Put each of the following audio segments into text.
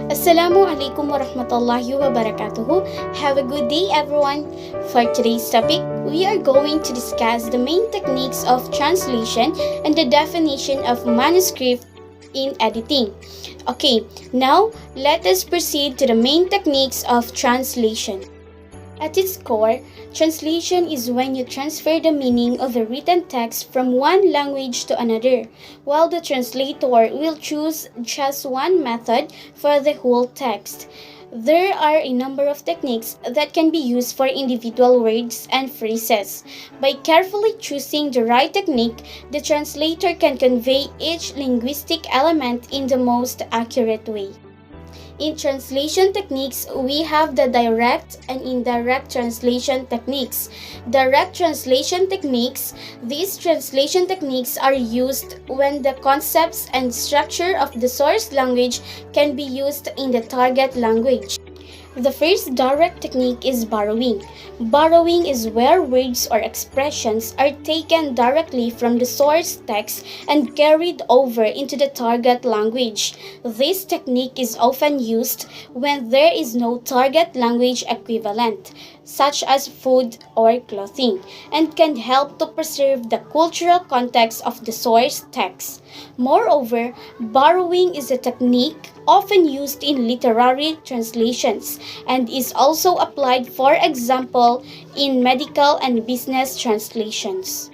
Assalamu alaikum warahmatullahi wabarakatuh. Have a good day, everyone. For today's topic, we are going to discuss the main techniques of translation and the definition of manuscript in editing. Okay, now let us proceed to the main techniques of translation. At its core, translation is when you transfer the meaning of a written text from one language to another, while the translator will choose just one method for the whole text. There are a number of techniques that can be used for individual words and phrases. By carefully choosing the right technique, the translator can convey each linguistic element in the most accurate way. In translation techniques, we have the direct and indirect translation techniques. Direct translation techniques, these translation techniques are used when the concepts and structure of the source language can be used in the target language. The first direct technique is borrowing. Borrowing is where words or expressions are taken directly from the source text and carried over into the target language. This technique is often used when there is no target language equivalent, such as food or clothing, and can help to preserve the cultural context of the source text. Moreover, borrowing is a technique often used in literary translations and is also applied, for example, in medical and business translations.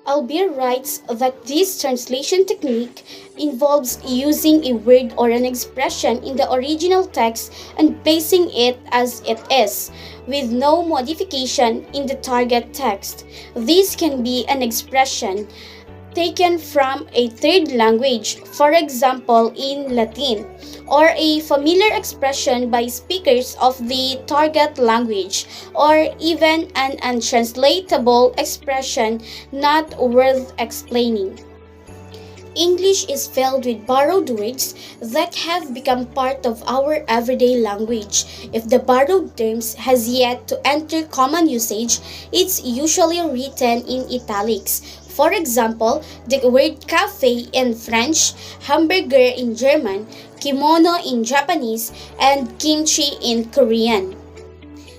Albir writes that this translation technique involves using a word or an expression in the original text and placing it as it is, with no modification in the target text. This can be an expression taken from a third language, for example in Latin, or a familiar expression by speakers of the target language, or even an untranslatable expression not worth explaining. English is filled with borrowed words that have become part of our everyday language. If the borrowed terms has yet to enter common usage, it's usually written in italics. For example, the word cafe in French, hamburger in German, kimono in Japanese, and kimchi in Korean.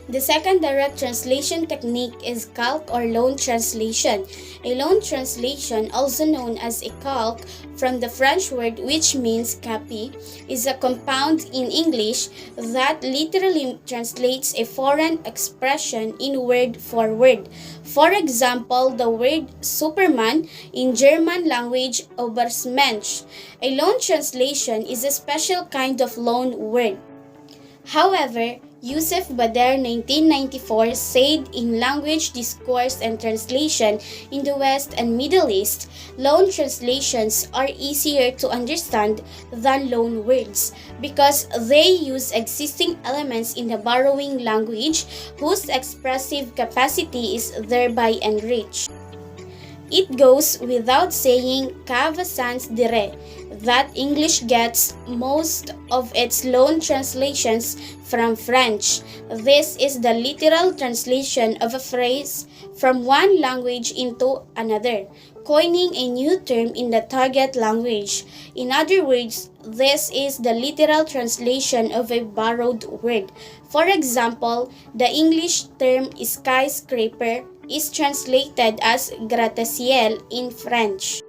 The second direct translation technique is calque or loan translation. A loan translation, also known as a calque, from the French word which means copy, is a compound in English that literally translates a foreign expression in word for word. For example, the word Superman in German language Obermensch. A loan translation is a special kind of loan word. However, Yusuf Bader 1994 said in Language, Discourse and Translation in the West and Middle East, loan translations are easier to understand than loan words because they use existing elements in the borrowing language whose expressive capacity is thereby enriched. It goes without saying qu'à sans dire that English gets most of its loan translations from French. This is the literal translation of a phrase from one language into another, coining a new term in the target language. In other words, this is the literal translation of a borrowed word. For example, the English term skyscraper is translated as gratte-ciel in French.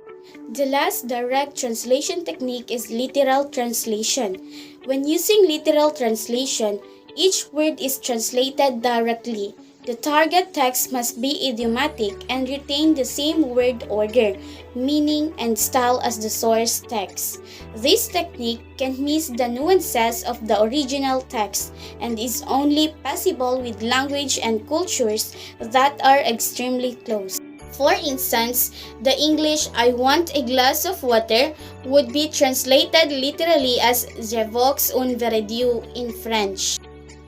The last direct translation technique is literal translation. When using literal translation, each word is translated directly. The target text must be idiomatic and retain the same word order, meaning, and style as the source text. This technique can miss the nuances of the original text and is only possible with language and cultures that are extremely close. For instance, the English "I want a glass of water" would be translated literally as "Je veux un verre d'eau" in French.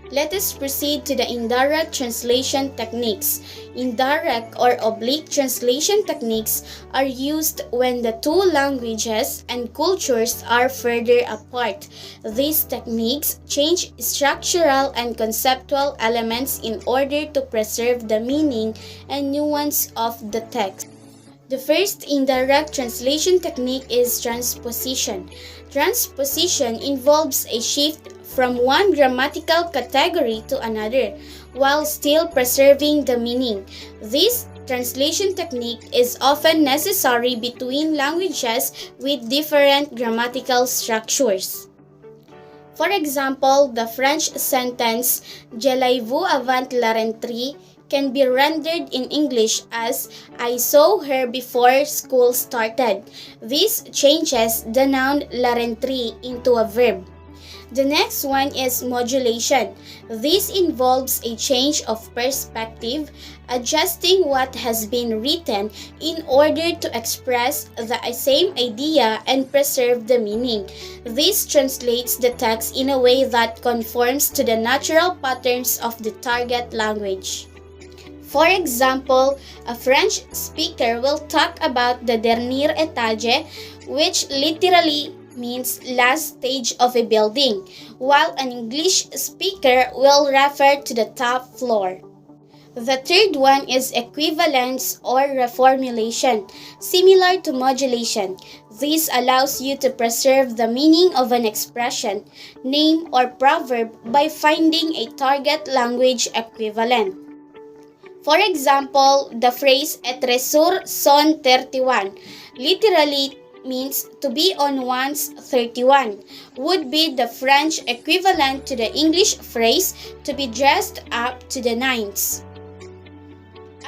Let us proceed to the indirect translation techniques. Indirect or oblique translation techniques are used when the two languages and cultures are further apart. These techniques change structural and conceptual elements in order to preserve the meaning and nuance of the text. The first indirect translation technique is transposition. Transposition involves a shift from one grammatical category to another, while still preserving the meaning. This translation technique is often necessary between languages with different grammatical structures. For example, the French sentence "Je l'ai vu avant la rentrée" can be rendered in English as "I saw her before school started." This changes the noun la rentrée into a verb. The next one is modulation. This involves a change of perspective, adjusting what has been written in order to express the same idea and preserve the meaning. This translates the text in a way that conforms to the natural patterns of the target language. For example, a French speaker will talk about the dernier étage, which literally means last stage of a building, while an English speaker will refer to the top floor. The third one is equivalence or reformulation, similar to modulation. This allows you to preserve the meaning of an expression, name, or proverb by finding a target language equivalent. For example, the phrase "être sur son 31" literally means to be on one's 31, would be the French equivalent to the English phrase to be dressed up to the nines.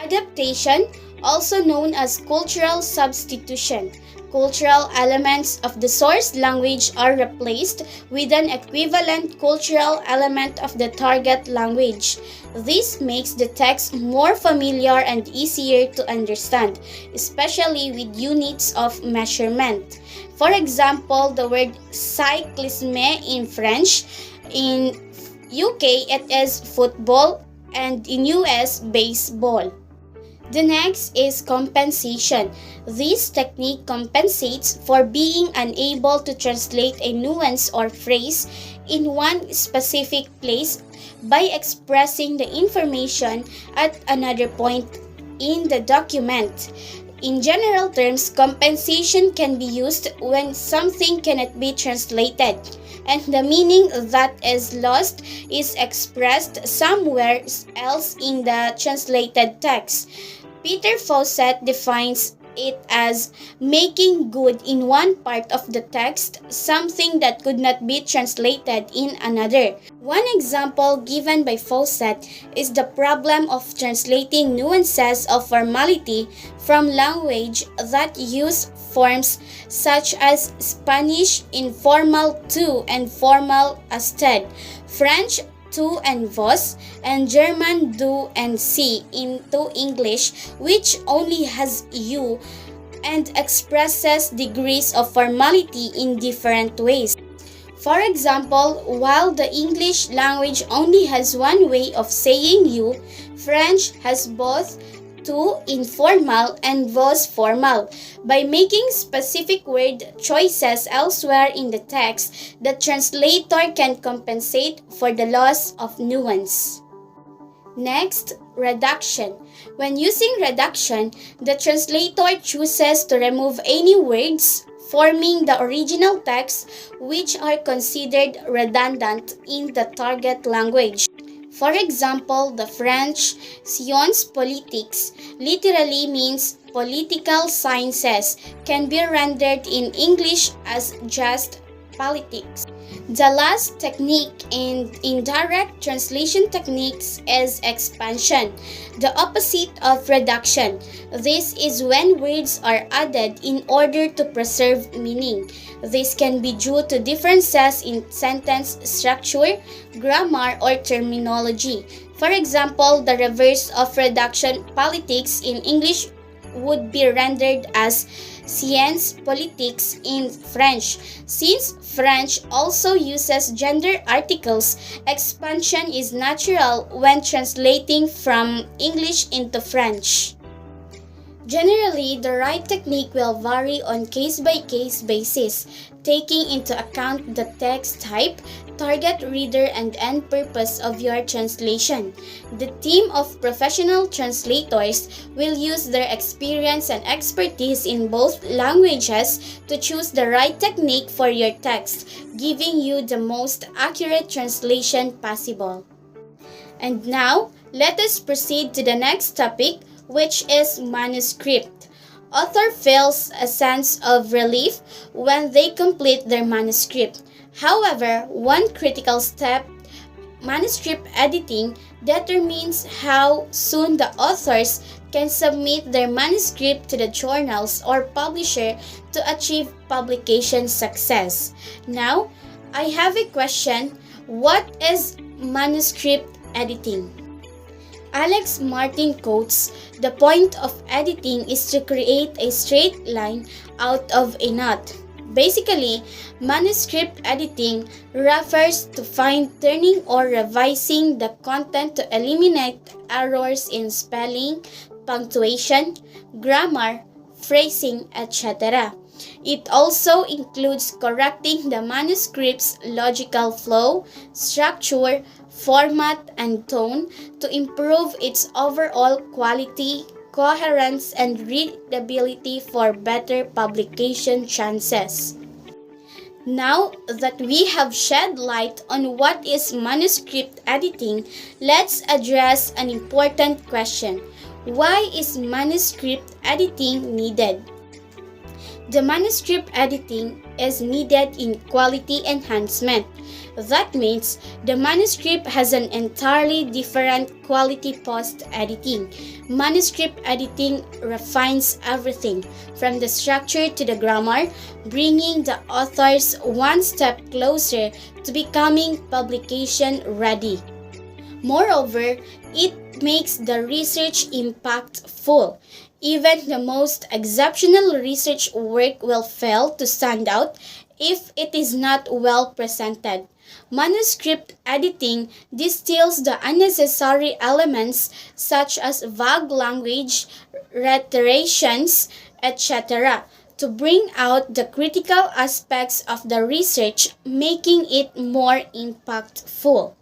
Adaptation, also known as cultural substitution. Cultural elements of the source language are replaced with an equivalent cultural element of the target language. This makes the text more familiar and easier to understand, especially with units of measurement. For example, the word cyclisme in French, in UK it is football, and in US baseball. The next is compensation. This technique compensates for being unable to translate a nuance or phrase in one specific place by expressing the information at another point in the document. In general terms, compensation can be used when something cannot be translated, and the meaning that is lost is expressed somewhere else in the translated text. Peter Fawcett defines it as making good in one part of the text something that could not be translated in another. One example given by Fawcett is the problem of translating nuances of formality from language that use forms such as Spanish informal "tú" and formal "usted", French "tu" and "vos", and German "du" and "sie" into English, which only has "you" and expresses degrees of formality in different ways. For example, while the English language only has one way of saying "you", French has both "tu" informal and "vos" formal. By making specific word choices elsewhere in the text, the translator can compensate for the loss of nuance. Next, reduction. When using reduction, the translator chooses to remove any words forming the original text which are considered redundant in the target language. For example, the French "sciences politiques" literally means political sciences, can be rendered in English as just politics. The last technique in indirect translation techniques is expansion, the opposite of reduction. This is when words are added in order to preserve meaning. This can be due to differences in sentence structure, grammar, or terminology. For example, the reverse of reduction, politics, in English would be rendered as "sciences politiques" in French. Since French also uses gender articles, expansion is natural when translating from English into French. Generally, the right technique will vary on case-by-case basis, taking into account the text type, target reader, and end purpose of your translation. The team of professional translators will use their experience and expertise in both languages to choose the right technique for your text, giving you the most accurate translation possible. And now, let us proceed to the next topic, which is manuscript. Author feels a sense of relief when they complete their manuscript. However, one critical step, manuscript editing, determines how soon the authors can submit their manuscript to the journals or publisher to achieve publication success. Now, I have a question. What is manuscript editing? Alex Martin quotes, "The point of editing is to create a straight line out of a knot." Basically, manuscript editing refers to fine-tuning or revising the content to eliminate errors in spelling, punctuation, grammar, phrasing, etc. It also includes correcting the manuscript's logical flow, structure, format, and tone to improve its overall quality, coherence, and readability for better publication chances. Now that we have shed light on what is manuscript editing, let's address an important question. Why is manuscript editing needed? The manuscript editing is needed in quality enhancement. That means the manuscript has an entirely different quality post-editing. Manuscript editing refines everything from the structure to the grammar, bringing the authors one step closer to becoming publication ready. Moreover, it makes the research impactful. Even the most exceptional research work will fail to stand out if it is not well presented. Manuscript editing distills the unnecessary elements such as vague language, reiterations, etc., to bring out the critical aspects of the research, making it more impactful.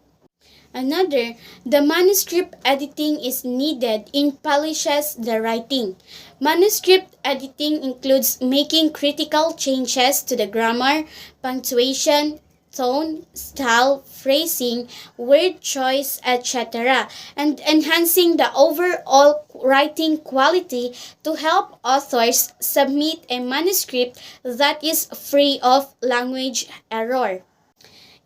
Another, the manuscript editing is needed in polishes the writing. Manuscript editing includes making critical changes to the grammar, punctuation, tone, style, phrasing, word choice, etc., and enhancing the overall writing quality to help authors submit a manuscript that is free of language error.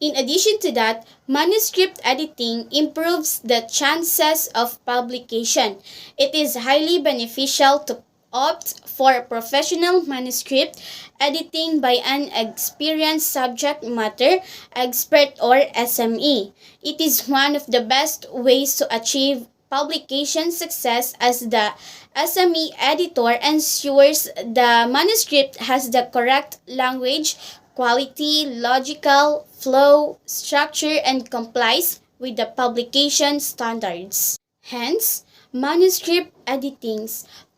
In addition to that, manuscript editing improves the chances of publication. It is highly beneficial to opt for professional manuscript editing by an experienced subject matter expert or SME. It is one of the best ways to achieve publication success, as the SME editor ensures the manuscript has the correct language, quality, logical flow, structure, and complies with the publication standards. Hence, manuscript editing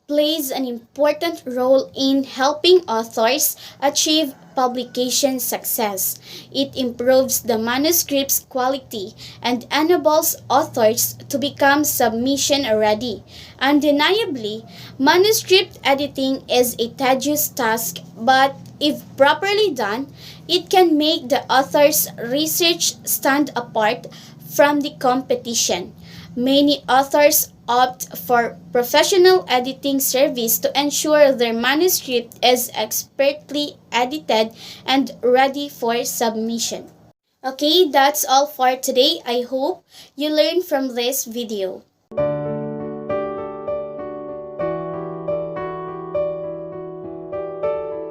plays an important role in helping authors achieve publication success. It improves the manuscript's quality and enables authors to become submission ready. Undeniably, manuscript editing is a tedious task, but if properly done, it can make the author's research stand apart from the competition. Many authors opt for professional editing service to ensure their manuscript is expertly edited and ready for submission. Okay, that's all for today. I hope you learned from this video.